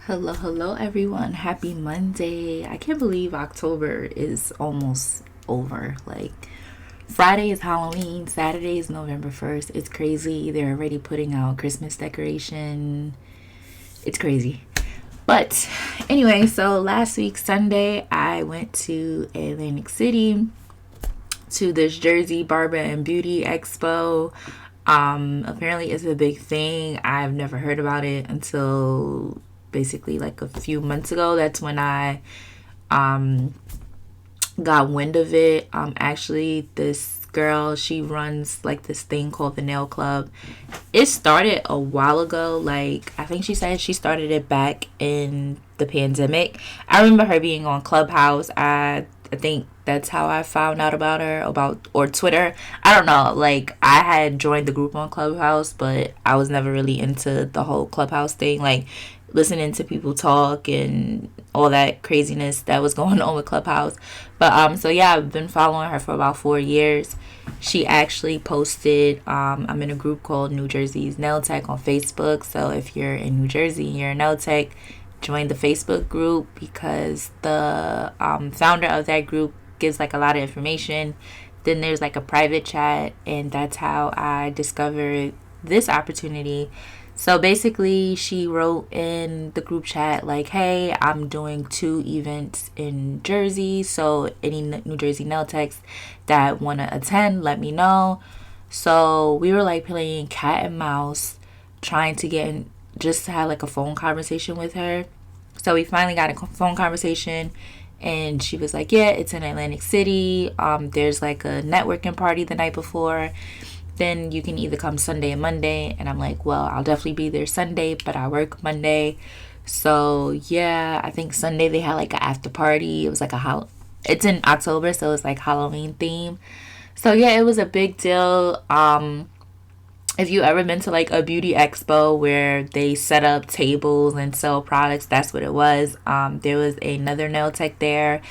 Hello, everyone. Happy Monday. I can't believe October is almost over. Like, Friday is Halloween, Saturday is November 1st. It's crazy. They're already putting out Christmas decoration. It's crazy. But anyway, so last week, Sunday, I went to Atlantic City to this Jersey Barber and Beauty Expo. Apparently, it's a big thing. I've never heard about it until basically like a few months ago. That's when I um, got wind of it. Actually, this girl, she runs like this thing called the Nail Club. It started a while ago. Like, I think she said she started it back in the pandemic. I remember her being on Clubhouse. I think that's how I found out about her, about or Twitter. I don't know. Like, I had joined the group on Clubhouse, but I was never really into the whole Clubhouse thing. Like, listening to people talk and all that craziness that was going on with Clubhouse. But so yeah, I've been following her for about 4 years. She actually posted. I'm in a group called New Jersey's Nail Tech on Facebook. So if you're in New Jersey and you're a nail tech, join the Facebook group because the founder of that group gives like a lot of information. Then there's like a private chat, and that's how I discovered this opportunity. So basically, she wrote in the group chat, like, hey, I'm doing 2 events in Jersey. So any New Jersey nail techs that want to attend, let me know. So we were like playing cat and mouse, trying to get in, just to have like a phone conversation with her. So we finally got a phone conversation, and she was like, yeah, it's in Atlantic City. There's like a networking party the night before. Then you can either come Sunday and Monday. And I'm like, well, I'll definitely be there Sunday, but I work Monday. So yeah, I think Sunday they had like an after party. It was like it's in October, so it's like Halloween theme. So yeah, it was a big deal. If you ever been to like a beauty expo where they set up tables and sell products, that's what it was. There was another nail tech there.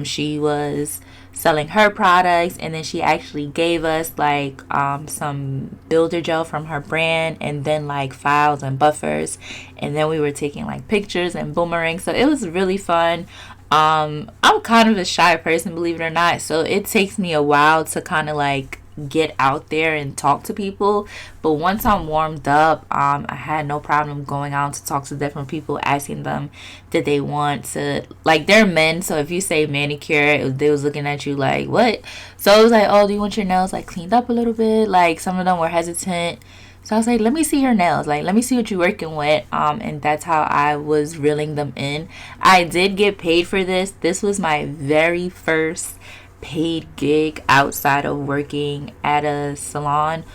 She was selling her products, and then she actually gave us like some builder gel from her brand, and then like files and buffers, and then we were taking like pictures and boomerangs. So it was really fun. I'm kind of a shy person, believe it or not, so it takes me a while to kind of like get out there and talk to people. But once I'm warmed up, I had no problem going out to talk to different people, asking them did they want to, like, they're men, so if you say manicure, they was looking at you like, what? So it was like, oh, do you want your nails like cleaned up a little bit? Like, some of them were hesitant. So I was like, let me see your nails. Like, let me see what you're working with. And that's how I was reeling them in. I did get paid for this. This was my very first paid gig outside of working at a salon.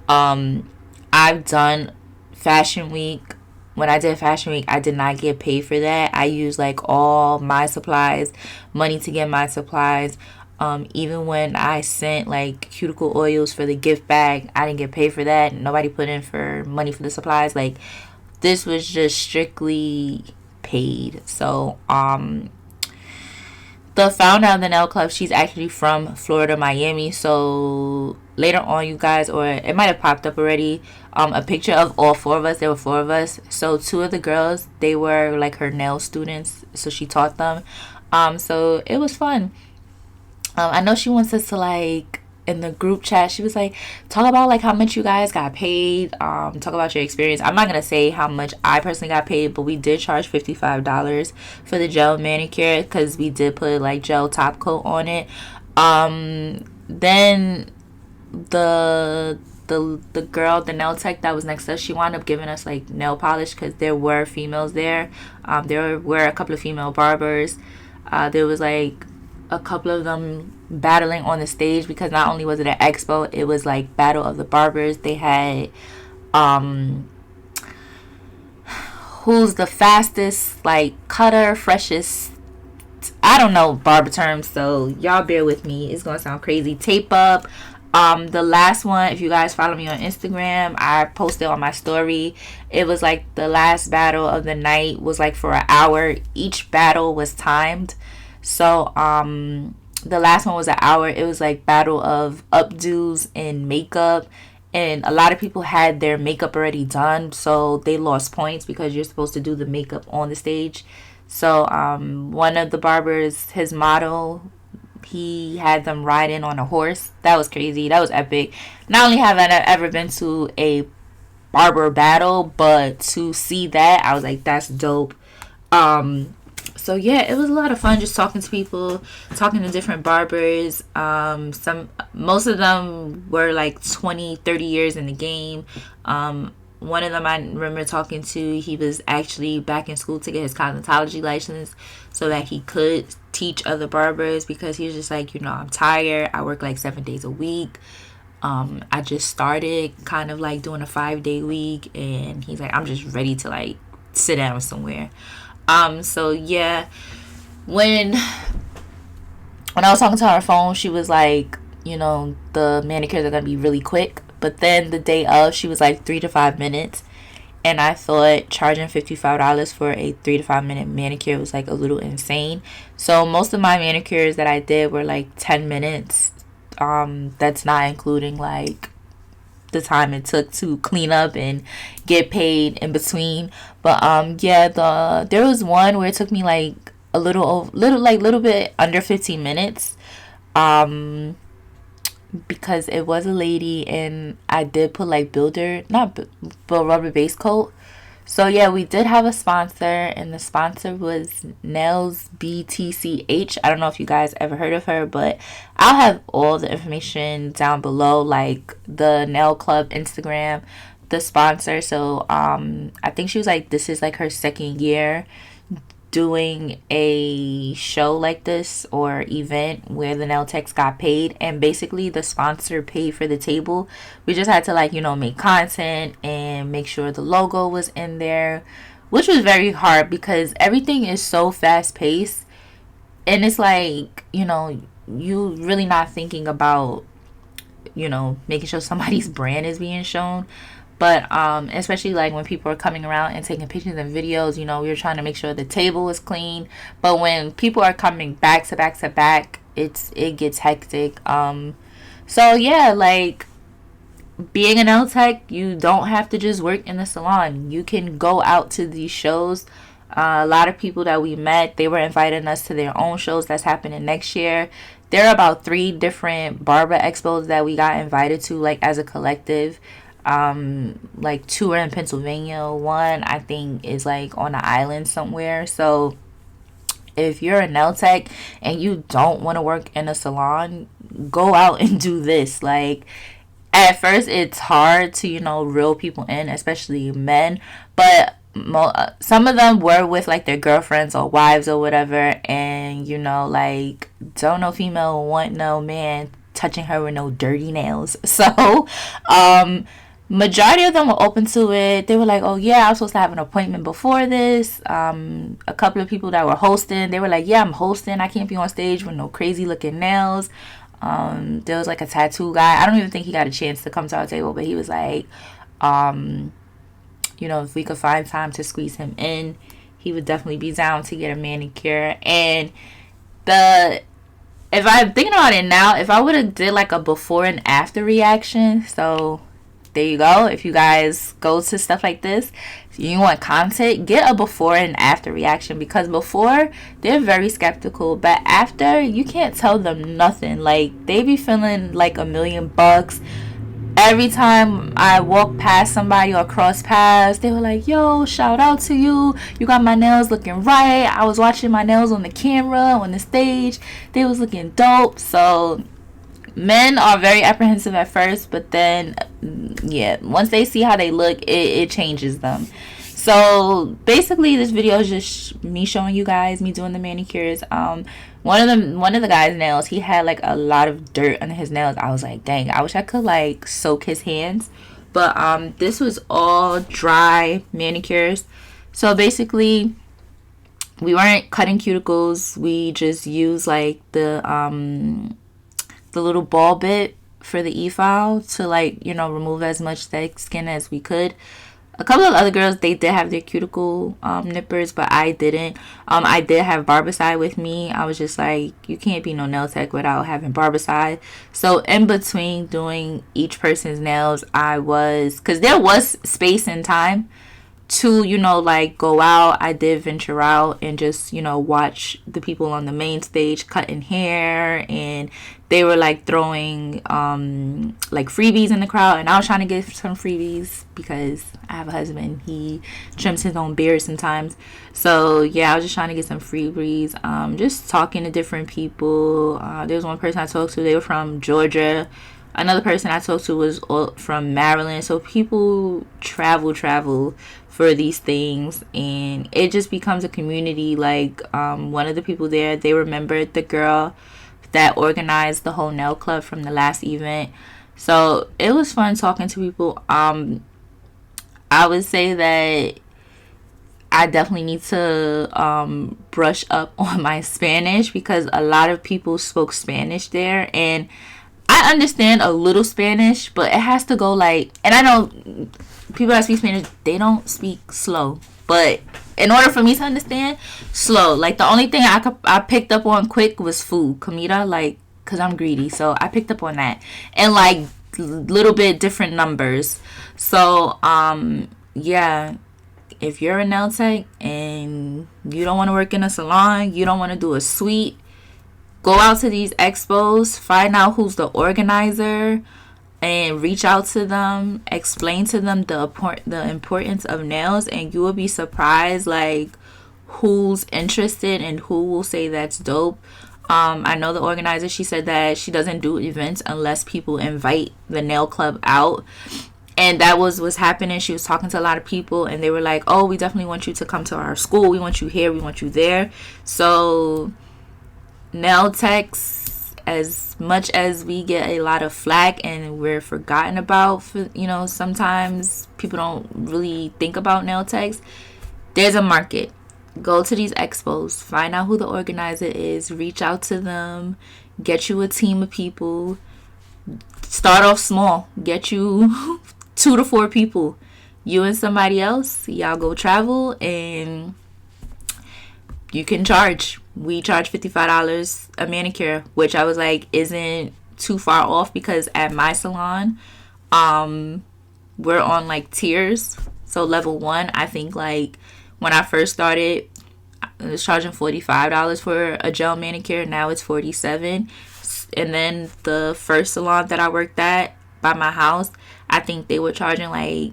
I've done Fashion Week. When I did Fashion Week, I did not get paid for that. I used like all my supplies, money to get my supplies. Even when I sent like cuticle oils for the gift bag, I didn't get paid for that. Nobody put in for money for the supplies. Like, this was just strictly paid. So the founder of the nail club, she's actually from Florida, Miami. So later on, you guys, or it might have popped up already, a picture of all four of us. There were four of us. So two of the girls, they were like her nail students, so she taught them. So it was fun. I know she wants us to like, in the group chat, she was like, talk about like how much you guys got paid, talk about your experience. I'm not gonna say how much I personally got paid, but we did charge $55 for the gel manicure because we did put like gel top coat on it. Then the girl, the nail tech that was next to us, she wound up giving us like nail polish because there were females there. There were a couple of female barbers. There was like a couple of them battling on the stage because not only was it an expo, it was like battle of the barbers. They had who's the fastest like cutter, freshest, I don't know barber terms, so y'all bear with me, it's gonna sound crazy. Tape up. The last one, if you guys follow me on Instagram, I posted on my story. It was like the last battle of the night was like for an hour. Each battle was timed. So the last one was an hour. It was like battle of updos and makeup, and a lot of people had their makeup already done, so they lost points because you're supposed to do the makeup on the stage. So one of the barbers, his model, he had them riding on a horse. That was crazy. That was epic. Not only have I ever been to a barber battle, but to see that, I was like, that's dope. So yeah, it was a lot of fun just talking to people, talking to different barbers. Most of them were like 20, 30 years in the game. One of them I remember talking to, he was actually back in school to get his cosmetology license so that he could teach other barbers, because he was just like, I'm tired. I work like 7 days a week. I just started kind of like doing a 5-day week, and he's like, I'm just ready to like sit down somewhere. So yeah, when I was talking to her on her phone, she was like, the manicures are gonna be really quick. But then the day of, she was like 3 to 5 minutes, and I thought charging $55 for a 3 to 5 minute manicure was like a little insane. So most of my manicures that I did were like 10 minutes. That's not including like the time it took to clean up and get paid in between. But yeah, there was one where it took me like a little bit under 15 minutes. Because it was a lady, and I did put like rubber base coat. So yeah, we did have a sponsor, and the sponsor was Nails BTCH. I don't know if you guys ever heard of her, but I'll have all the information down below, like the nail club Instagram, the sponsor. So I think she was like, this is like her second year doing a show like this or event where the nail techs got paid, and basically the sponsor paid for the table. We just had to like make content and make sure the logo was in there, which was very hard because everything is so fast paced, and it's like you really not thinking about making sure somebody's brand is being shown. But especially like when people are coming around and taking pictures and videos, we were trying to make sure the table was clean. But when people are coming back to back to back, it gets hectic. So yeah, like being an nail tech, you don't have to just work in the salon. You can go out to these shows. A lot of people that we met, they were inviting us to their own shows that's happening next year. There are about 3 different Barber Expos that we got invited to, like as a collective. Like 2 are in Pennsylvania. 1 I think is like on an island somewhere. So if you're a nail tech and you don't want to work in a salon, go out and do this. Like at first it's hard to reel people in, especially men, but some of them were with like their girlfriends or wives or whatever, and like don't no female want no man touching her with no dirty nails. So majority of them were open to it. They were like, oh yeah, I was supposed to have an appointment before this. A couple of people that were hosting, they were like, yeah, I'm hosting, I can't be on stage with no crazy looking nails. There was like a tattoo guy. I don't even think he got a chance to come to our table, but he was like, if we could find time to squeeze him in, he would definitely be down to get a manicure. And if I'm thinking about it now, if I would have did like a before and after reaction, so there you go. If you guys go to stuff like this, if you want content, get a before and after reaction, because before they're very skeptical, but after you can't tell them nothing. Like they be feeling like $1,000,000. Every time I walk past somebody or cross paths, they were like, yo, shout out to you. You got my nails looking right. I was watching my nails on the camera, on the stage. They was looking dope. So men are very apprehensive at first, but then yeah, once they see how they look, it changes them. So basically this video is just me showing you guys me doing the manicures. One of the guy's nails, he had like a lot of dirt under his nails. I was like, dang, I wish I could like soak his hands. But this was all dry manicures. So basically we weren't cutting cuticles. We just used like the little ball bit for the e-file to like remove as much thick skin as we could. A couple of other girls, they did have their cuticle nippers, but I didn't. I did have Barbicide with me. I was just like, you can't be no nail tech without having Barbicide. So in between doing each person's nails, because there was space and time to, like go out. I did venture out and just, watch the people on the main stage cutting hair, and they were like throwing like freebies in the crowd, and I was trying to get some freebies because I have a husband. He trims his own beard sometimes. So yeah, I was just trying to get some freebies, just talking to different people. There was one person I talked to, they were from Georgia. Another person I talked to was from Maryland. So people travel for these things, and it just becomes a community. Like one of the people there, they remembered the girl that organized the whole nail club from the last event. So it was fun talking to people. I would say that I definitely need to brush up on my Spanish, because a lot of people spoke Spanish there, and I understand a little Spanish, but it has to go like, and I know people that speak Spanish, they don't speak slow, but in order for me to understand, slow. Like the only thing I picked up on quick was food, comida, like, cause I'm greedy, so I picked up on that, and like little bit different numbers. So yeah, if you're a nail tech and you don't want to work in a salon, you don't want to do a suite, go out to these expos, find out who's the organizer, and reach out to them, explain to them the importance of nails, and you will be surprised like who's interested and who will say that's dope. I know the organizer, she said that she doesn't do events unless people invite the nail club out. And that was what's happening. She was talking to a lot of people, and they were like, oh, we definitely want you to come to our school. We want you here. We want you there. So nail techs, as much as we get a lot of flack and we're forgotten about, sometimes people don't really think about nail techs, there's a market. Go to these expos, find out who the organizer is, reach out to them, get you a team of people. Start off small, get you 2 to 4 people, you and somebody else, y'all go travel, and you can charge. We charge $55 a manicure, which I was like isn't too far off, because at my salon we're on like tiers. So level 1, I think, like when I first started, I was charging $45 for a gel manicure. Now it's $47. And then the first salon that I worked at by my house, I think they were charging like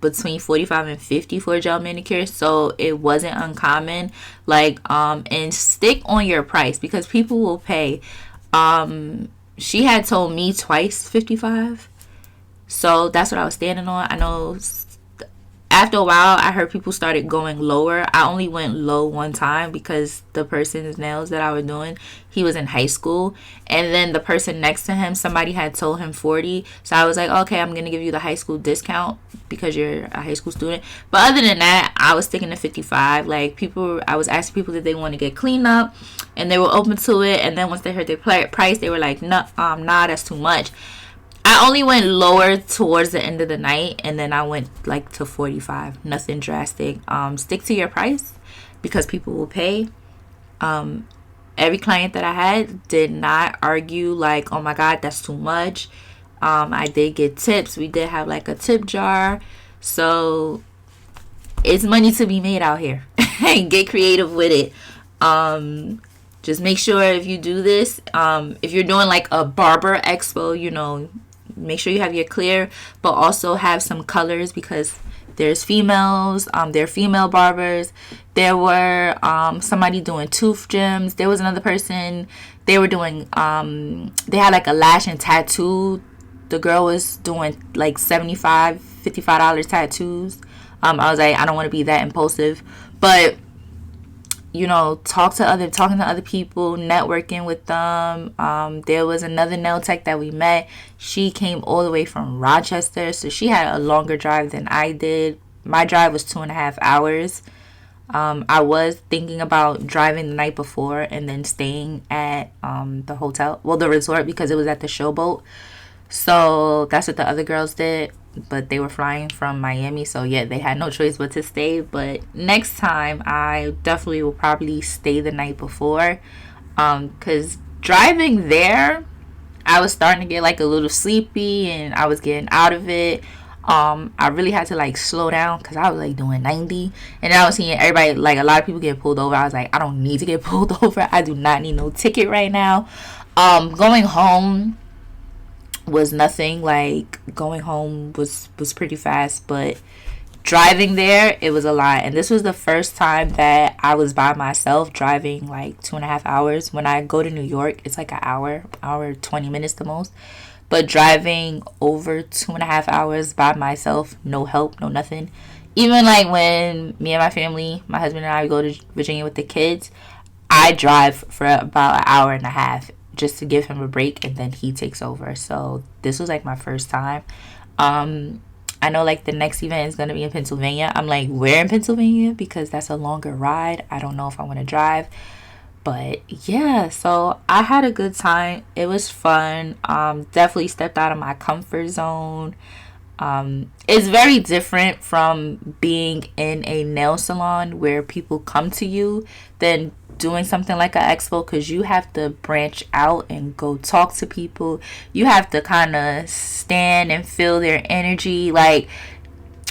between $45 and $50 for a gel manicure. So it wasn't uncommon. Like and stick on your price, because people will pay. She had told me twice $55, so that's what I was standing on. I know after a while I heard people started going lower. I only went low one time because the person's nails that I was doing, he was in high school, and then the person next to him, somebody had told him 40. So I was like, okay, I'm gonna give you the high school discount because you're a high school student. But other than that, I was sticking to 55. Like I was asking people that they want to get cleaned up, and they were open to it. And then once they heard their price, they were like, nah, that's too much. I only went lower towards the end of the night, and then I went like to 45. Nothing drastic. Stick to your price, because people will pay. Every client that I had did not argue like, oh my god, that's too much. I did get tips. We did have like a tip jar. So it's money to be made out here. Get creative with it. Just make sure if you do this, if you're doing like a barber expo, make sure you have your clear, but also have some colors, because there's females, there are female barbers. There were somebody doing tooth gems. There was another person, they were doing they had like a lash and tattoo. The girl was doing like $55 tattoos. I was like, I don't want to be that impulsive, but talking to other people, networking with them. There was another nail tech that we met. She came all the way from Rochester, so she had a longer drive than I did. My drive was 2.5 hours. I was thinking about driving the night before and then staying at the resort, because it was at the Showboat. So that's what the other girls did. but they were flying from Miami, so yeah, they had no choice but to stay. But next time I definitely will probably stay the night before, because driving there I was starting to get like a little sleepy and I was getting out of it. I really had to like slow down because I was like doing 90, and then I was seeing everybody, like a lot of people get pulled over. I was like, I don't need to get pulled over. I do not need no ticket right now. Going home was nothing. Like going home was pretty fast, but driving there, it was a lot. And this was the first time that I was by myself driving like 2.5 hours. When I go to New York, it's like an hour 20 minutes the most. But driving over 2.5 hours by myself, no help, no nothing. Even like when me and my family, my husband and I, go to Virginia with the kids, I drive for about an hour and a half just to give him a break, and then he takes over. So this was like my first time. I know like the next event is going to be in Pennsylvania. I'm like, where in Pennsylvania? Because that's a longer ride. I don't know if I want to drive. But yeah, so I had a good time. It was fun. Definitely stepped out of my comfort zone. It's very different from being in a nail salon where people come to you than doing something like an expo, because you have to branch out and go talk to people. You have to kind of stand and feel their energy. Like,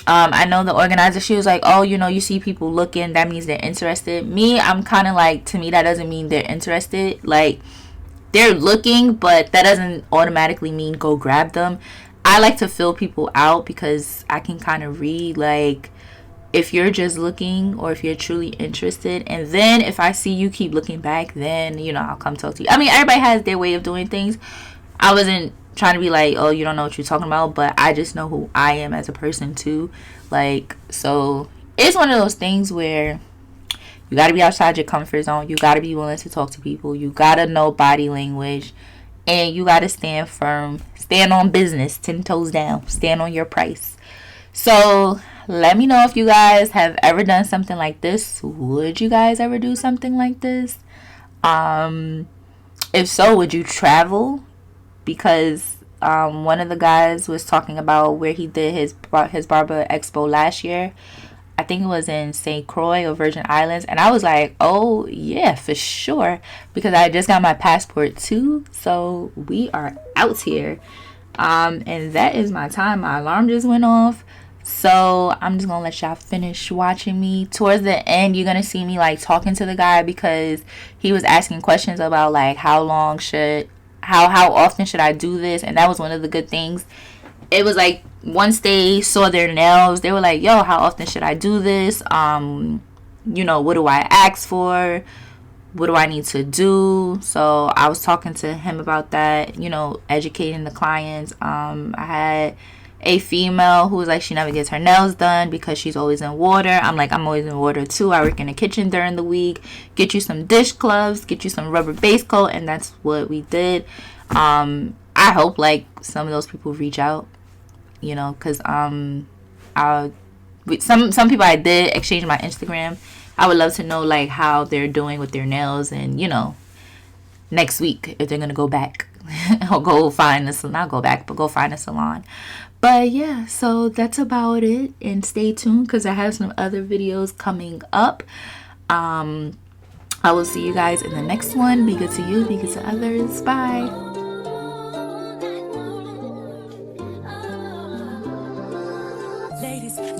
I know the organizer, she was like, oh, you see people looking, that means they're interested. Me, I'm kind of like, to me, that doesn't mean they're interested. Like, they're looking, but that doesn't automatically mean go grab them. I like to fill people out because I can kind of read, like, if you're just looking or if you're truly interested. And then if I see you keep looking back, then, I'll come talk to you. I mean, everybody has their way of doing things. I wasn't trying to be like, oh, you don't know what you're talking about, but I just know who I am as a person too. Like, so it's one of those things where you got to be outside your comfort zone. You got to be willing to talk to people. You got to know body language, and you got to stand firm, stand on business, 10 toes down, stand on your price. So let me know if you guys have ever done something like this. Would you guys ever do something like this? If so, would you travel? Because one of the guys was talking about where he did his Barber Expo last year. I think it was in St. Croix or Virgin Islands. And I was like, oh, yeah, for sure. Because I just got my passport too. So we are out here. And that is my time. My alarm just went off. So I'm just going to let y'all finish watching me. Towards the end, you're going to see me like talking to the guy, because he was asking questions about like how often should I do this. And that was one of the good things. It was like once they saw their nails, they were like, yo, how often should I do this? What do I ask for? What do I need to do? So I was talking to him about that, educating the clients. I had a female who was like, she never gets her nails done because she's always in water. I'm like, I'm always in water too. I work in the kitchen during the week. Get you some dish gloves, get you some rubber base coat. And that's what we did. I hope like some of those people reach out, because some people I did exchange my Instagram. I would love to know like how they're doing with their nails, and next week if they're gonna go back or go find a salon. Not go back, but go find a salon. But yeah, so that's about it. And stay tuned because I have some other videos coming up. I will see you guys in the next one. Be good to you, be good to others. Bye.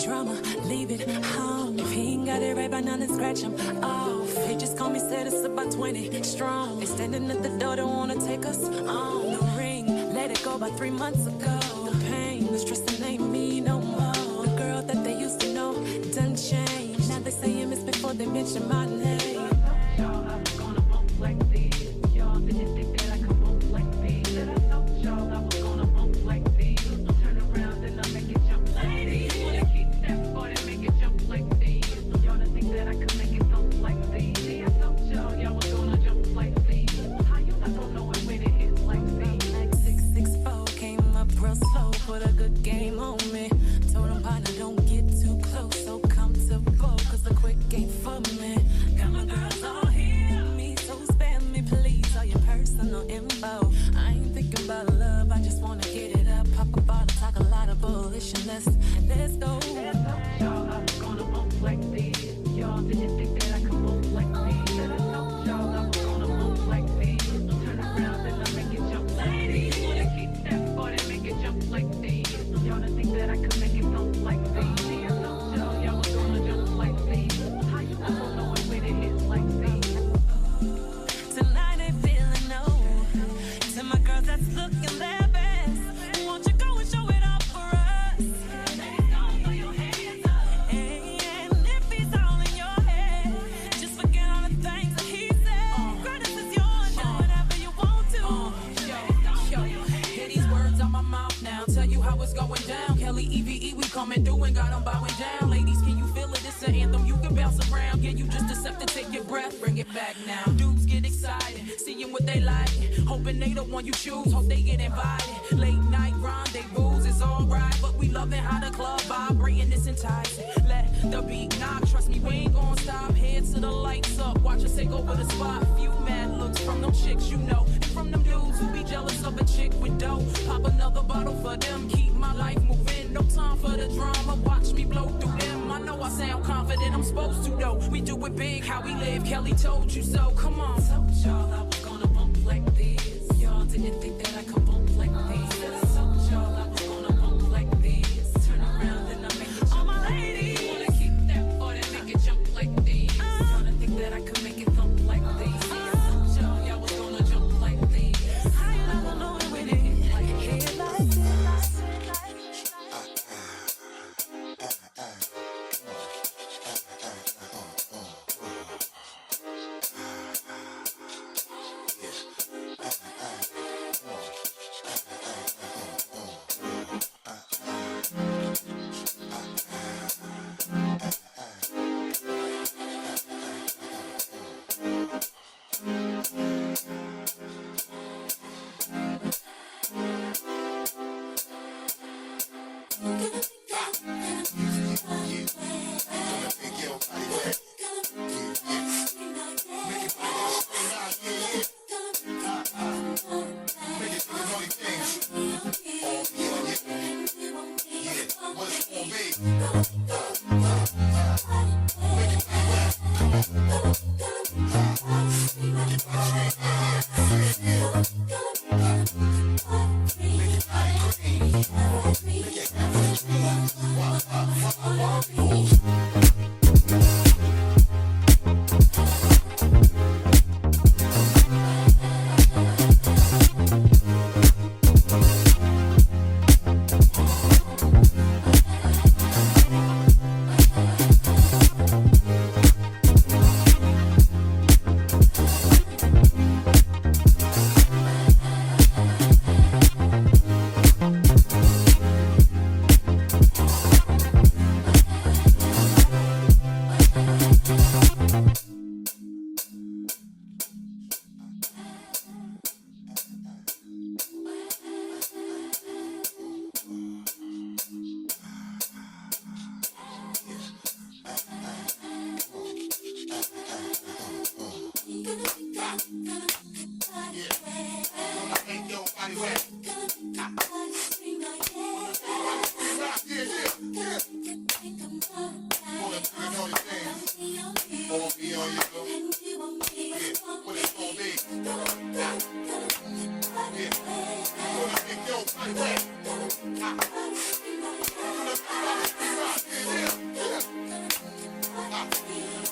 Drama, leave it home. If he ain't got it right by now, then scratch him off. He just called me, said it's about 20 strong. They standing at the door, don't wanna take us on. The ring, let it go about 3 months ago. The pain, the stress, that ain't me no more. The girl that they used to know done changed. Now they say you miss before they mention my name. Y'all, I was gonna bump like this. Y'all didn't think that I could bump like this. Said I told y'all I was gonna bump like this. Turn around and I make it jump like this. Slow, put a good game on me. Told him, partner, don't get too close, so comfortable, cause the quick ain't for me. Got my Yeah, you just accept to take your breath, bring it back now. Dudes get excited, seeing what they like, hoping they the one you choose, hope they get invited. Late night rendezvous is alright, but we loving how the club vibrating, it's enticing. Let the beat knock, trust me, we ain't gon' stop. Head to the lights up, watch us take over the spot. Few mad looks from them chicks you know, and from them dudes who be jealous of a chick with dough. Pop another bottle for them, keep my life moving. No time for the drama, watch me blow through them. I know I sound confident, I'm supposed to though. We do it big, how we live, Kelly told you so. Come on. Told y'all I was gonna bump like this. Y'all didn't think that I could bump like this. I told y'all I was gonna bump like this. Turn around and I make it jump. All my ladies wanna keep that or that make it jump like this. Y'all didn't think that I could make it thump like this. I told y'all was gonna jump like this. I never know it when it like it like this.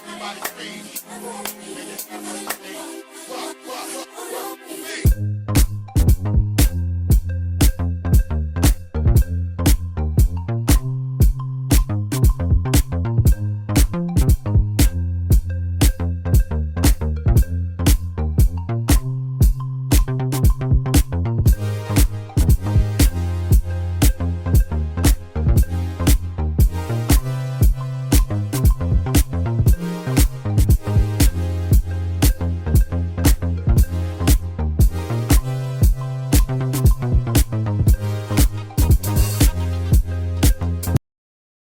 Everybody scream.